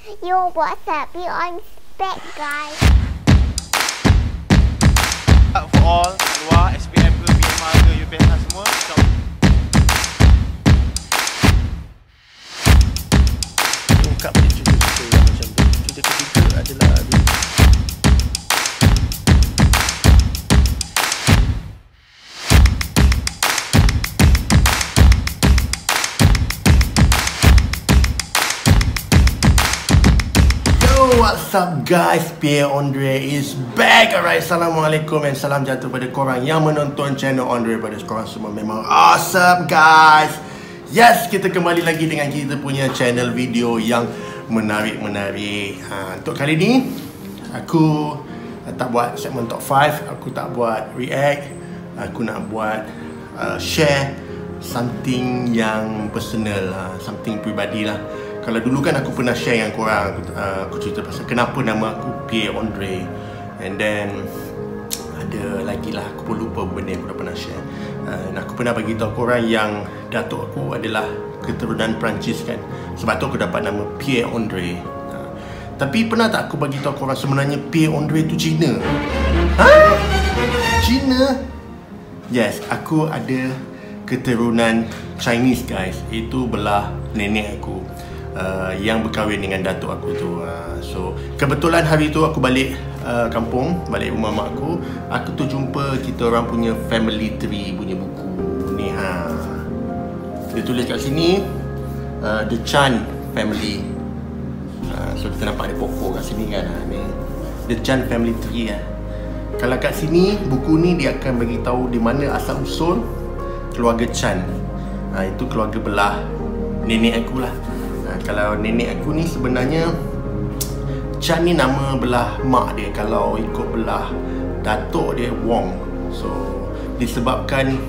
Yo, what's up? You on spec, guys. For all kat luar, SPM ke, BMR ke, UPSR semua, stop. Ungkap pada cerita-cerita yang macam tu. Cerita ketiga adalah what's up guys, Pierre Andre is back. Alright, Assalamualaikum and salam jatuh pada korang yang menonton channel Andre. Pada korang semua memang awesome guys. Yes, kita kembali lagi dengan kita punya channel video yang menarik-menarik. Untuk kali ni aku tak buat segmen top 5. Aku tak buat react. Aku nak buat share something yang personal, something peribadi lah. Kalau dulu kan aku pernah share dengan korang, aku cerita pasal kenapa nama aku Pierre Andre. And then ada lagi lah, aku pun lupa benda yang aku dah pernah share. Aku pernah bagi tahu korang yang datuk aku adalah keturunan Perancis kan. Sebab tu aku dapat nama Pierre Andre. Tapi pernah tak aku bagi tahu korang sebenarnya Pierre Andre tu Cina? Cina? Yes, aku ada keturunan Chinese guys. Itu belah nenek aku. Yang berkahwin dengan datuk aku tu. So kebetulan hari tu aku balik kampung, balik rumah mak aku. Aku tu jumpa kita orang punya family tree punya buku ni. Dia tulis kat sini The Chan family. So kita nampak ada pokok kat sini kan. Ni The Chan family tree. Kalau kat sini buku ni dia akan bagi tahu di mana asal usul keluarga Chan. Itu keluarga belah nenek aku lah. Kalau nenek aku ni sebenarnya Chan ni nama belah mak dia. Kalau ikut belah datuk dia Wong. So disebabkan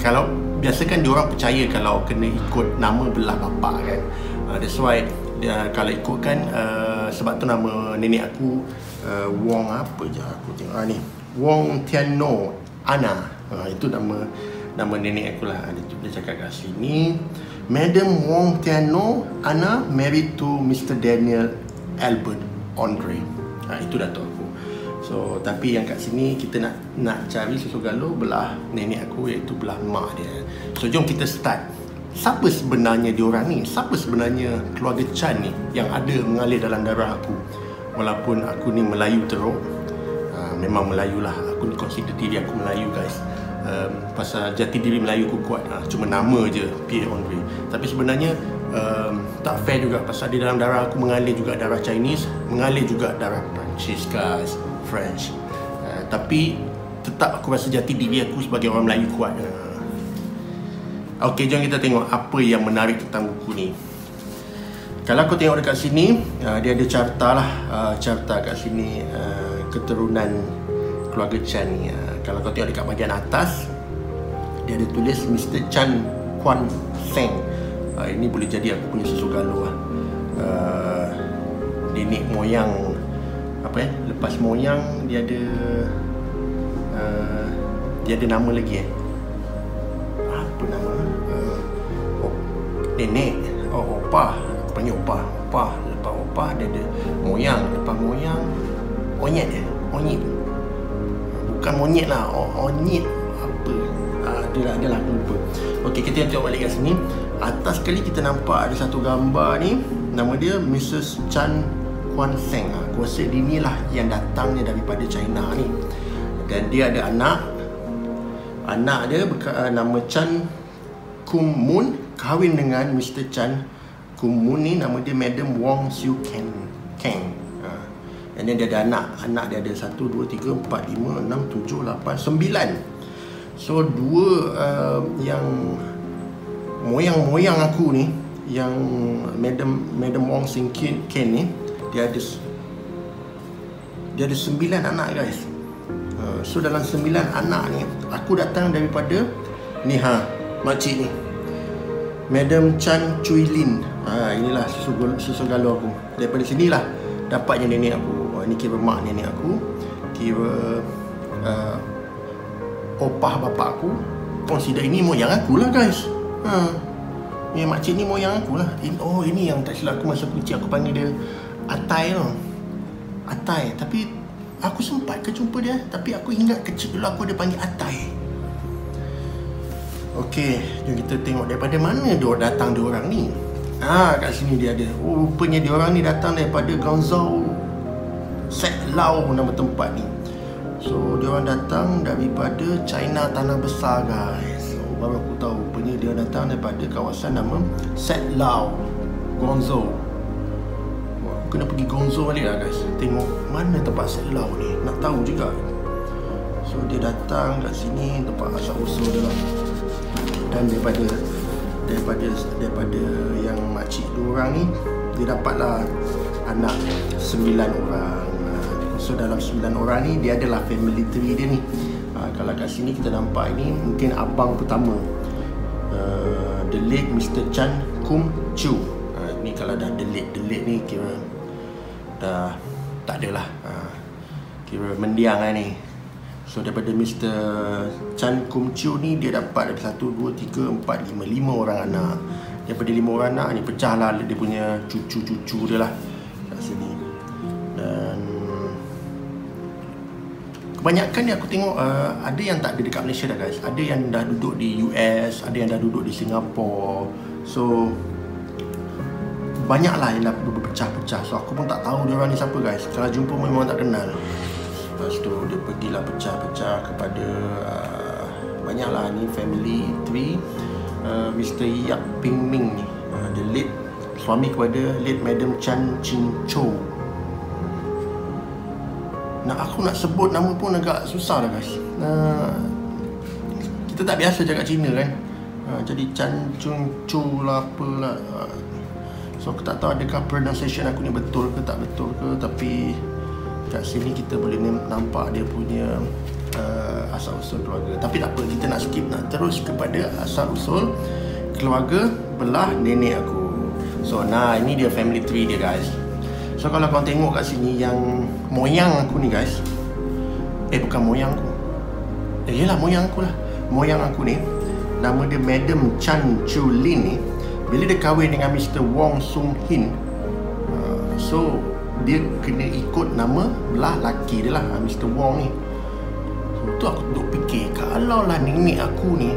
kalau biasa kan diorang percaya kalau kena ikut nama belah bapak kan. That's why kalau ikutkan sebab tu nama nenek aku Wong apa je aku tengok ni, Wong Tiano Ana. Itu nama nenek aku lah. Dia cakap kat sini, Madam Wong Tiano Ana married to Mr. Daniel Albert Andre. Itu datuk aku. So tapi yang kat sini kita nak cari susu galuh belah nenek aku, iaitu belah mak dia. So jom kita start. Siapa sebenarnya diorang ni? Siapa sebenarnya keluarga Chan ni yang ada mengalir dalam darah aku? Walaupun aku ni Melayu teruk, memang Melayu lah. Aku ni consider diri aku Melayu guys. Pasal jati diri Melayu aku kuat. Cuma nama je Pierre Andre. Tapi sebenarnya tak fair juga. Pasal di dalam darah aku mengalir juga darah Chinese, mengalir juga darah Perancis guys, French. Tapi tetap aku rasa jati diri aku sebagai orang Melayu kuat. Ok, jom kita tengok apa yang menarik tentang buku ni. Kalau aku tengok dekat sini, dia ada carta lah. Carta kat sini keturunan keluarga Chan ni. Kalau kau tengok dekat bahagian atas, dia ada tulis Mr. Chan Kuan Seng. Ini boleh jadi aku punya susu galuh lah. Nenek moyang lepas moyang dia ada nama lagi apa nama? Nenek. Opah. Aku panggil opah. Lepas opah dia ada moyang. Lepas moyang onyet dia. Onyet. Bukan monyet lah, onyet apa? Dia lah, aku lupa. Okey, kita tengok balik kat sini. Atas sekali kita nampak ada satu gambar ni. Nama dia Mrs. Chan Kuan Seng. Aku rasa dia ni lah yang datangnya daripada China ni. Dan dia ada anak. Anak dia nama Chan Kum Mun, kahwin dengan Mr. Chan Kum Mun ni. Nama dia Madam Wong Siu Keng. Dan dia ada anak dia ada 1, 2, 3, 4, 5, 6, 7, 8, 9. So dua yang moyang aku ni, yang Madam Wong Siu Keng ni, dia ada 9 anak guys. So dalam 9 anak ni, aku datang daripada ni makcik ni, Madam Chan Chui Lin. Inilah susu galuh aku. Daripada sinilah dapatnya nenek aku. Ini kira mak nenek aku, kira opah bapak aku. Consider ini moyang aku lah guys. Yang makcik ni moyang aku lah. Oh, ini yang tak silap aku masa kecil aku panggil dia Atai tau. Atai. Tapi aku sempat ke jumpa dia, tapi aku ingat kecil dulu aku ada panggil Atai. Okey, jom kita tengok daripada mana dia datang dia orang ni. Kat sini dia ada. Oh, rupanya dia orang ni datang daripada Guangzhou Set Lao nama tempat ni. So dia orang datang daripada China Tanah Besar guys. So baru aku tahu rupanya dia datang daripada kawasan nama Set Lao, Guangzhou. Wah, aku kena pergi Guangzhou balik lah guys. Tengok mana tempat Set Lao ni, nak tahu juga. So dia datang kat sini tempat asal usul dia lah. Dan daripada yang makcik dua orang ni, dia dapatlah anak 9 orang. So dalam 9 orang ni dia adalah family tree dia ni. Kalau kat sini kita nampak ini mungkin abang pertama, the late Mr. Chan Kum Chu. Ni kalau dah the late ni kira dah tak adalah, kira mendiang lah ni. So daripada Mr. Chan Kum Chu ni dia dapat ada 1, 2, 3, 4, 5 orang anak. Daripada 5 orang anak ni pecah lah dia punya cucu-cucu dia lah kat sini. Dan kebanyakan ni aku tengok ada yang tak ada dekat Malaysia dah guys. Ada yang dah duduk di US, ada yang dah duduk di Singapura. So banyak lah yang dah berpecah-pecah. So aku pun tak tahu dia orang ni siapa guys. Kalau jumpa memang tak kenal. Lepas tu dia pergilah pecah-pecah kepada banyak lah ni family tree. Mr. Yap Ping Ming ni, the late suami kepada late Madam Chan Ching Cho. Aku nak sebut nama pun agak susah lah guys. Kita tak biasa cakap Cina kan. Jadi Chan Chung Cho lah apalah. So aku tak tahu adakah pronunciation aku ni betul ke tak betul ke. Tapi kat sini kita boleh nampak dia punya asal usul keluarga. Tapi tak apa, kita nak skip, nak terus kepada asal usul keluarga belah nenek aku. So ini dia family tree dia guys. So kalau korang tengok kat sini yang moyang aku ni guys, bukan moyang aku, yelah moyang aku lah. Moyang aku ni nama dia Madam Chan Chu Lin ni. Bila dia kahwin dengan Mr. Wong Sung Hin, so dia kena ikut nama belah laki dia lah, Mr. Wong ni. So tu aku duduk fikir, kalau lah nenek aku ni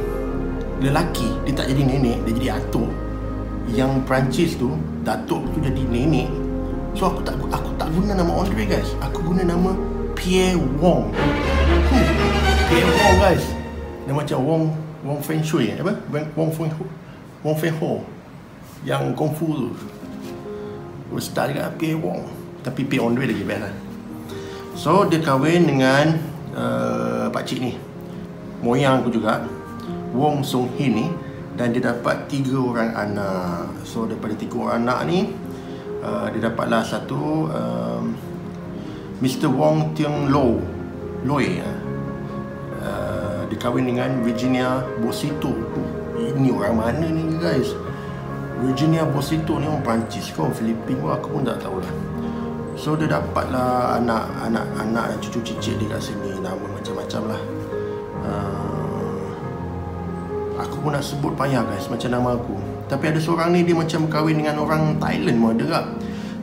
lelaki, dia tak jadi nenek, dia jadi atuk. Yang Perancis tu, datuk tu jadi nenek. So aku tak guna nama Andre guys. Aku guna nama Pierre Wong. Pierre Wong guys. Dia macam Wong Feng Shui, apa? Wong Feng Ho yang kungfu tu. Ustaz juga Pierre Wong. Tapi Pierre Andre lagi best lah. So dia kahwin dengan pakcik ni, moyang aku juga, Wong Sung Hin ni. Dan dia dapat 3 orang anak. So daripada 3 orang anak ni, dia dapatlah satu Mr. Wong Tiong Loi. Dia kahwin dengan Virginia Bosito. Ini orang mana ni guys? Virginia Bosito ni orang Perancis ke orang Filipin pun aku pun tak tahulah. So dia dapatlah anak dan cucu cicit dia kat sini. Nama macam-macam lah. Aku pun nak sebut payah guys macam nama aku. Tapi ada seorang ni dia macam kahwin dengan orang Thailand pun ada tak?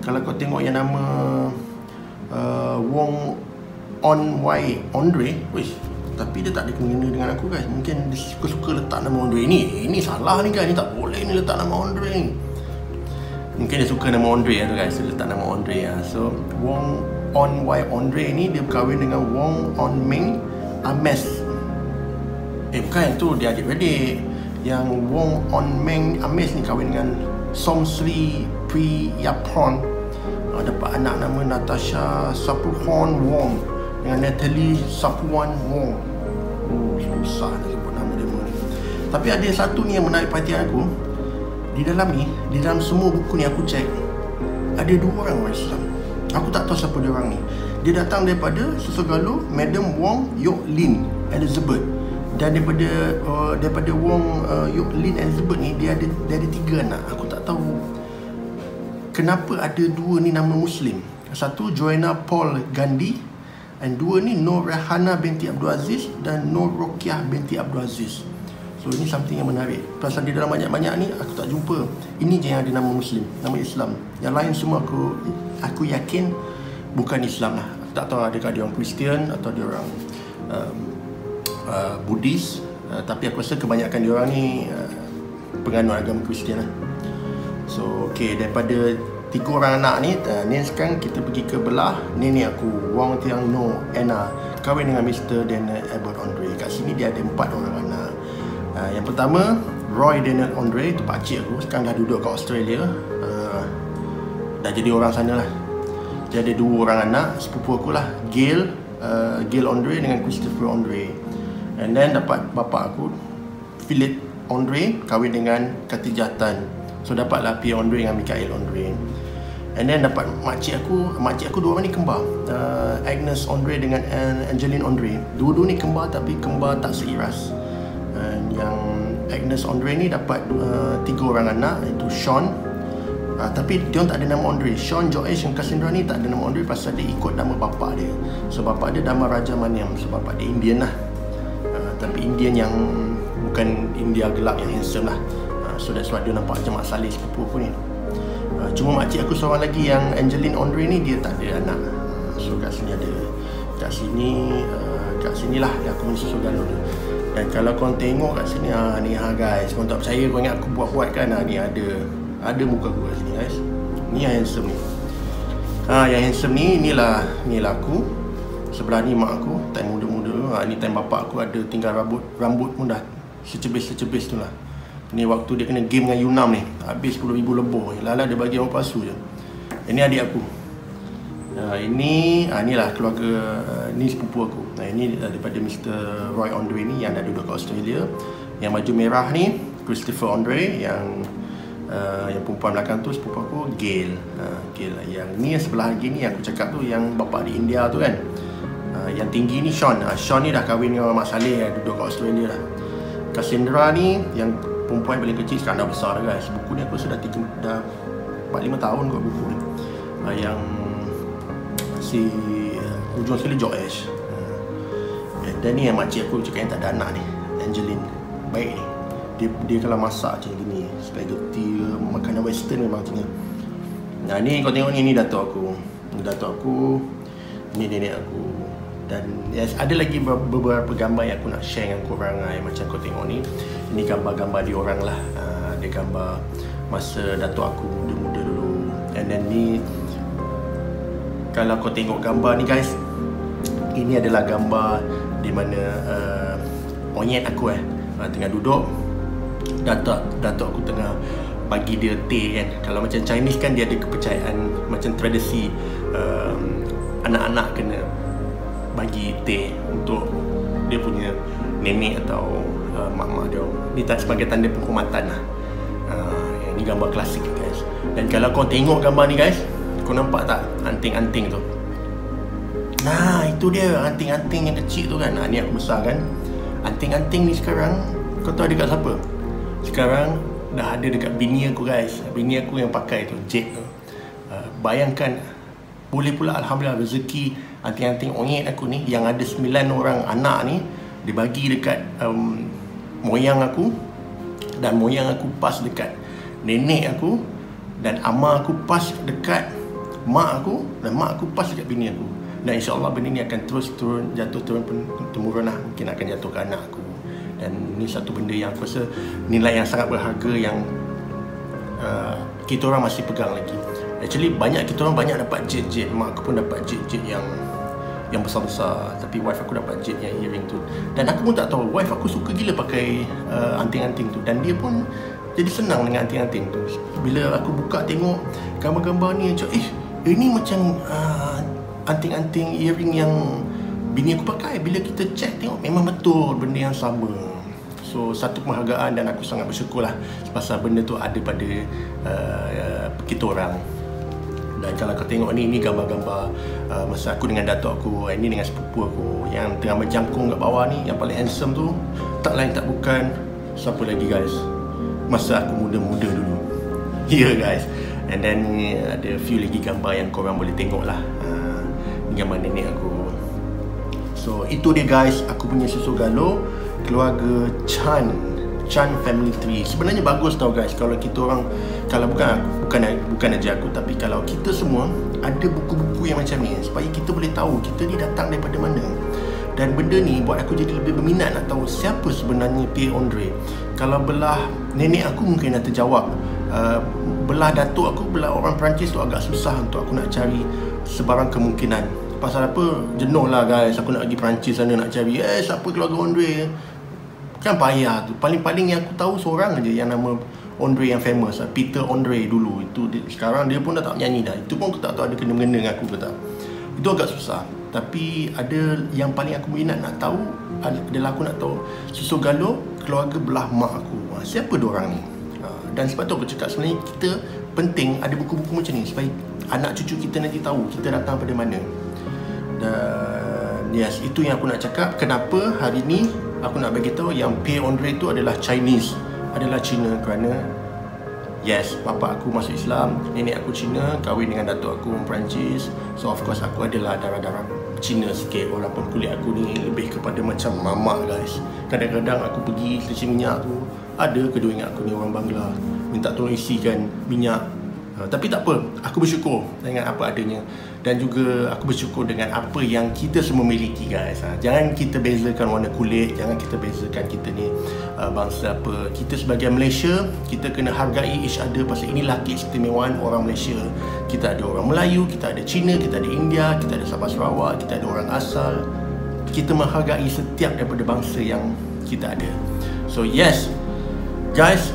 Kalau kau tengok yang nama Wong On Wai Andre, wish, tapi dia tak ada kena dengan aku guys. Mungkin dia suka-suka letak nama Andre ni. Ini salah ni guys, ni tak boleh ni letak nama Andre ni. Mungkin dia suka nama Andre tu guys, dia letak nama Andre lah. So Wong On Wai Andre ni dia berkahwin dengan Wong On Ming Ames. Bukan, yang tu dia adik-beradik. Yang Wong On Meng Ames ni kahwin dengan Som Sri Priyapon. Dapat anak nama Natasha Sapuhon Wong dengan Natalie Sapuan Wong. Susah nak sebut nama dia ni. Tapi ada satu ni yang menarik perhatian aku. Di dalam semua buku ni aku cek, ada 2 orang Islam. Aku tak tahu siapa dia orang ni. Dia datang daripada Susugalo Madam Wong Yok Lin Elizabeth. Dan daripada Wong Yok Lin Elizabeth ni dia ada 3 anak. Aku tak tahu kenapa ada 2 ni nama Muslim. Satu Joanna Paul Gandhi, dan 2 ni Nur Rehana binti Abdul Aziz dan Nur Rokiah binti Abdul Aziz. So ini something yang menarik. Pasal di dalam banyak-banyak ni aku tak jumpa. Ini je yang ada nama Muslim, nama Islam. Yang lain semua aku yakin bukan Islam lah. Tak tahu adakah dia orang Kristian atau dia orang Buddhis, tapi aku rasa kebanyakan dia orang ni penganut agama Kristian lah. So okay, daripada 3 orang anak ni sekarang kita pergi ke belah nenek aku, Wong Tiang No Anna, kahwin dengan Mr. Daniel Albert Andre. Kat sini dia ada 4 orang anak. Yang pertama Roy Daniel Andre, itu pakcik aku, sekarang dah duduk kat Australia, dah jadi orang sana lah. Dia ada 2 orang anak, sepupu aku lah, Gail Andre dengan Christopher Andre. And then dapat bapa aku, Philip Andre, kahwin dengan Khatijah Tan. So dapatlah Pierre Andre dengan Michael Andre. And then dapat makcik aku 2 orang ni kembar, Agnes Andre dengan Angeline Andre. Dua-dua ni kembar tapi kembar tak seiras. Yang Agnes Andre ni dapat 3 orang anak, iaitu Sean, tapi dia tak ada nama Andre. Sean, Joash dan Cassandra ni tak ada nama Andre pasal dia ikut nama bapa dia. So bapa dia nama Raja Maniam. So bapa dia Indian lah, tapi Indian yang bukan India gelap yang handsome lah. So that's why dia nampak macam Mak Saleh sepupu aku ni. Cuma makcik aku seorang lagi yang Angeline Andre ni, dia tak ada anak. So kat sini ada, kat sini lah aku mensusul galau dia. Dan kalau korang tengok kat sini, ni guys, korang tak percaya, korang ingat aku buat-buat kan, ni ada muka aku kat sini guys. Ni yang handsome ni. Yang handsome ni, inilah aku. Sebelah ni mak aku, time muda-muda. Ni time bapak aku ada tinggal rambut pun dah secebis tu lah. Ni waktu dia kena game dengan Yunam ni, habis 10,000 lebih. Lala dia bagi orang palsu je. Ini adik aku. Inilah keluarga, ni sepupu aku. Ini daripada Mr. Roy Andre ni yang dah duduk kat Australia. Yang baju merah ni Christopher Andre, yang perempuan belakang tu sepupu aku, Gail. Yang ni yang sebelah lagi ni yang aku cakap tu, yang bapa di India tu kan. Yang tinggi ni Sean. Sean ni dah kahwin dengan Mak Saleh, duduk kat Australia dah. Cassandra ni yang perempuan paling kecil, sekarang dah besar dah guys. Buku ni aku rasa dah 4-5 tahun kot buku ni. Yang si ujung sekali Joash. Dan ni yang makcik aku cakap yang tak ada anak ni, Angeline. Baik ni, dia kalau masak macam gini, spaghetti, makanan western memang macam ni. Ni kau tengok ni datuk aku. Ni datuk aku, ni nenek aku. Dan ada lagi beberapa gambar yang aku nak share dengan korang yang macam kau tengok ni. Ini gambar-gambar diorang lah. Dia gambar masa datuk aku muda-muda dulu. And then ni, kalau kau tengok gambar ni guys, ini adalah gambar di mana monyet aku tengah duduk. Datuk aku tengah bagi dia teh kan. Kalau macam Chinese kan dia ada kepercayaan macam tradisi, anak-anak kena bagi teh untuk dia punya nenek atau mak-mak dia. Ni tak sebagai tanda penghormatan lah. Ini gambar klasik guys. Dan kalau kau tengok gambar ni guys, kau nampak tak anting-anting tu? Nah, itu dia anting-anting yang kecil tu kan. Ni aku besar kan. Anting-anting ni sekarang, kau tahu dekat siapa? Sekarang dah ada dekat bini aku guys. Bini aku yang pakai tu, Jade tu. Bayangkan, boleh pula alhamdulillah rezeki anting-anting onyet aku ni yang ada 9 orang anak ni dibagi dekat moyang aku, dan moyang aku pas dekat nenek aku, dan ama aku pas dekat mak aku, dan mak aku pas dekat bini aku. Dan insyaAllah benda ni akan terus jatuh turun temurun lah. Mungkin akan jatuh ke anak aku. Dan ni satu benda yang aku rasa nilai yang sangat berharga yang kita orang masih pegang lagi. Actually kita orang banyak dapat jet. Mak aku pun dapat jet yang besar-besar. Tapi wife aku dapat jet yang earring tu. Dan aku pun tak tahu, wife aku suka gila pakai anting-anting tu. Dan dia pun jadi senang dengan anting-anting tu. Bila aku buka tengok gambar-gambar ni, macam ini macam anting-anting earring yang bini aku pakai. Bila kita check tengok, memang betul benda yang sama. So satu penghargaan, dan aku sangat bersyukur lah pasal benda tu ada pada kita orang. Dan kalau kau tengok ni gambar-gambar masa aku dengan datuk aku, ini dengan sepupu aku yang tengah menjangkung kat bawah ni. Yang paling handsome tu tak lain tak bukan siapa lagi guys, masa aku muda-muda dulu. Yeah guys. And then ada few lagi gambar yang korang boleh tengok lah. Gambar nenek aku. So itu dia guys, aku punya susu galuh keluarga Chan. Chan Family Tree. Sebenarnya bagus tau guys, kalau kita orang, kalau bukan aja aku, tapi kalau kita semua ada buku-buku yang macam ni, supaya kita boleh tahu kita ni datang daripada mana. Dan benda ni buat aku jadi lebih berminat nak tahu siapa sebenarnya Pierre Andre. Kalau belah nenek aku mungkin dah terjawab, belah datuk aku, belah orang Perancis tu agak susah untuk aku nak cari sebarang kemungkinan. Pasal apa? Jenuh lah guys, aku nak pergi Perancis sana nak cari siapa keluarga Andre. Kan payah tu. Paling-paling yang aku tahu seorang aja yang nama Andre yang famous, Peter Andre dulu. Itu sekarang dia pun dah tak nyanyi dah. Itu pun aku tak tahu ada kena-mengena dengan aku ke tak. Itu agak susah. Tapi ada yang paling aku minat nak tahu adalah aku nak tahu Susu Gallo, keluarga belah mak aku. Siapa diorang ni? Dan sebab tu aku cakap sebenarnya kita penting ada buku-buku macam ni supaya anak cucu kita nanti tahu kita datang pada mana. Dan yes, itu yang aku nak cakap. Kenapa hari ni aku nak bagi tahu yang Pierre Andre itu adalah Chinese, adalah Cina, kerana yes, bapa aku masuk Islam, nenek aku Cina, kahwin dengan datuk aku orang Perancis. So of course aku adalah darah-darah Cina sikit, walaupun kulit aku ni lebih kepada macam mamak guys. Kadang-kadang aku pergi stesen minyak tu, ada kedua ingat aku ni orang Bangla, minta tolong isikan minyak. Tapi tak apa, aku bersyukur dengan apa adanya. Dan juga aku bersyukur dengan apa yang kita semua miliki guys. Jangan kita bezakan warna kulit, jangan kita bezakan kita ni bangsa apa. Kita sebagai Malaysia, kita kena hargai each other. Pasal inilah keistimewaan orang Malaysia. Kita ada orang Melayu, kita ada Cina, kita ada India, kita ada Sabah Sarawak, kita ada orang asal. Kita menghargai setiap daripada bangsa yang kita ada. So yes guys,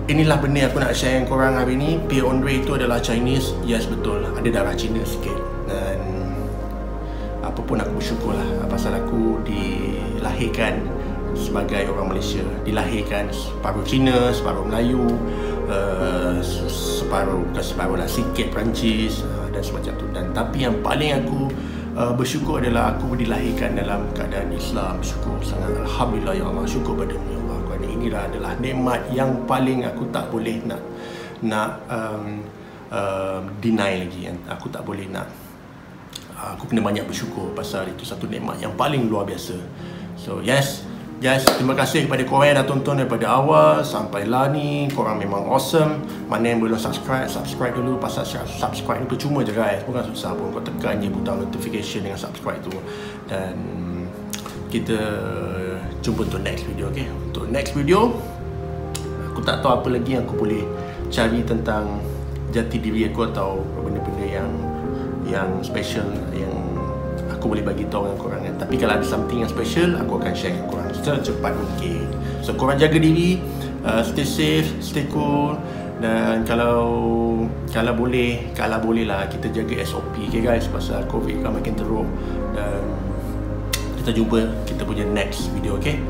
inilah benda yang aku nak share dengan korang hari ni. Pierre Andre itu adalah Chinese. Yes, betul, ada darah Cina sikit. Dan apa pun aku bersyukur lah, pasal aku dilahirkan sebagai orang Malaysia. Dilahirkan separuh Cina, separuh Melayu, separuh lah sikit Perancis, dan semacam tu. Dan tapi yang paling aku bersyukur adalah aku dilahirkan dalam keadaan Islam. Syukur sangat, alhamdulillah ya Allah, syukur padamu ya Allah. Inilah adalah nikmat yang paling aku tak boleh nak deny lagi. Aku tak boleh nak, aku kena banyak bersyukur pasal itu satu nikmat yang paling luar biasa. So yes guys, terima kasih kepada korang yang dah tonton daripada awal sampai lah ni. Korang memang awesome. Mana yang belum subscribe dulu. Pasal subscribe ni percuma je guys, bukan susah pun. Kau tekan je butang notification dengan subscribe tu. Dan kita jumpa untuk next video, okay? Untuk next video, aku tak tahu apa lagi yang aku boleh cari tentang jati diri aku atau benda-benda yang special yang aku boleh bagi tahu dengan korang. Tapi kalau ada something yang special, aku akan share dengan korang secepat mungkin. So korang jaga diri, stay safe, stay cool. Dan kalau boleh lah kita jaga SOP, okay guys, pasal COVID kan makin teruk. Dan kita jumpa kita punya next video, okay?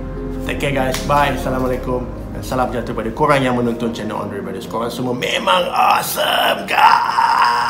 Take care guys, bye, assalamualaikum. Dan salam sejahtera pada korang yang menonton channel Andre Brothers. Korang semua memang awesome guys.